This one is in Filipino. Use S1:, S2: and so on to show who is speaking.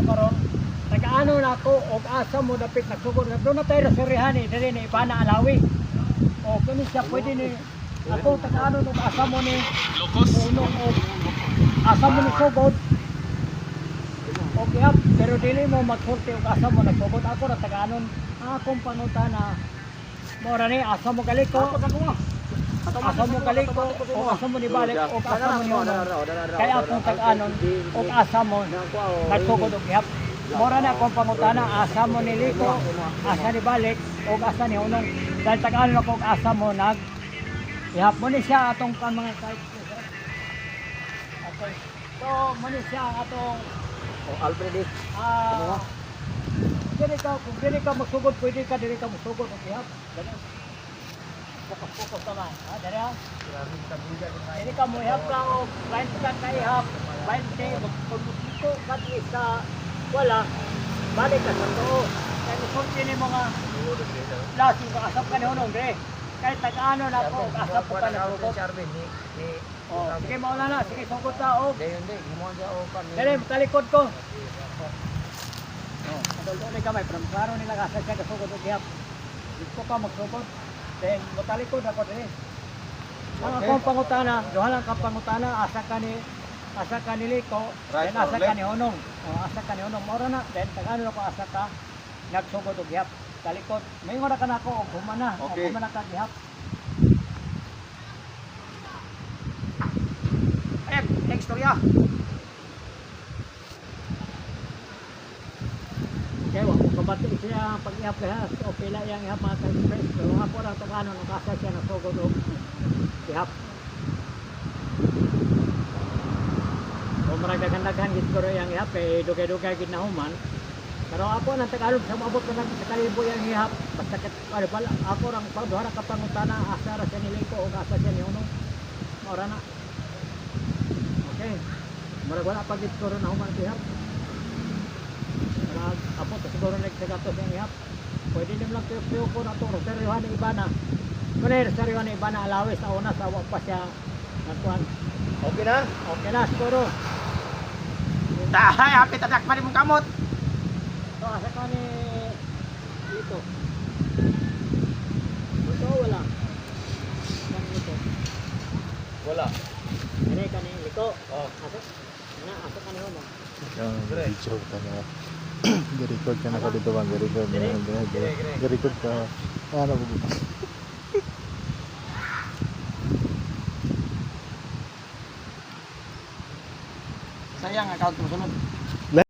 S1: karon nag-ano na ako og asa mo dapit nagsugod na doon na tayo rasurihan eh dili ni Ibana Alawi o kani siya pwede ni ako taga-ano og asa mo ni Locos unong og asa mo ni sugod okay pero dili mo magsulti og asa mo nagsugod ako ra taga-anon akong pangutana mora ni asa mo galiko asa mo galiko o asa mo ni balik o asa mo ni unong kaya akong taga-anon og asa mo nagsugod og ihap mora na akong pangutana asa mo niliko asa ni balik o asa ni unong dahil tagaan ako asa mo nag ihap mo ni siya atong kan mga kahit okay so mo ni siya atong
S2: Alfred
S1: dili ka magsugod pwede ka dili ka magsugod og ihap ganun fokus naman ha dali ha dili ka mo ihap ka og 20 ka ihap 20 magpagliko ka sa wala balik ka sa too kaya musulti ni mga lasing ka asap ka ni hunong dre kahit tag-ano na po asap ko ka na sugod sige maula na sige sugod ta o dali talikod ko adulto ni kamay pero klaro nila ka sa siya kasugod og ihap dito ka magsugod then matalikod ako dre ang akong pangutana duha lang ka pangutana asa ka niliko, then asa ka ni hunong. Asa ka ni hunong. Moro na, then tagano ako asa ka, nagsugod og gihap. Talikod, may nga ka na ako, og humana. Okay. Og humana ka gihap. Ayan, next storya. Okay, wag ko kabati siya pag-ihap ka ha. Okay lang yung ihap mga ka-express. Pero ako lang tagano, nakasa siya nagsugod og gihap. Marag daghan gid ko yang ihap kay dugay-dugay gid na human. Pero ako nang tagalog sa maabot na sa kalibo yang ihap basta ket ako rang pagduha ka pangutana asa ra siya niliko o asa siya ni unong. Ora na. Okay. Marag wala pa gid ko na human ihap. Marag apo to siguro nagsagatos yang ihap. Pwede dim lang tuyo ko na to seryohan ni Ibana. Kuno seryohan ni Ibana alawes sa una sa wa pa siya nagkuan.
S2: Okay na?
S1: Okay na siguro.
S2: Dahay, hapit adak pa rin mong kamot.
S1: So, asa ka ni dito? Ito, wala. Kan ito?
S2: Wala.
S1: Ini ka ni liko?
S2: Oh.
S1: Asa ka ni hono?
S3: Video ka na. Ga-record ka na ka dito bang? Ga-record ka. Ano ba?
S2: Sayang account mo sunod.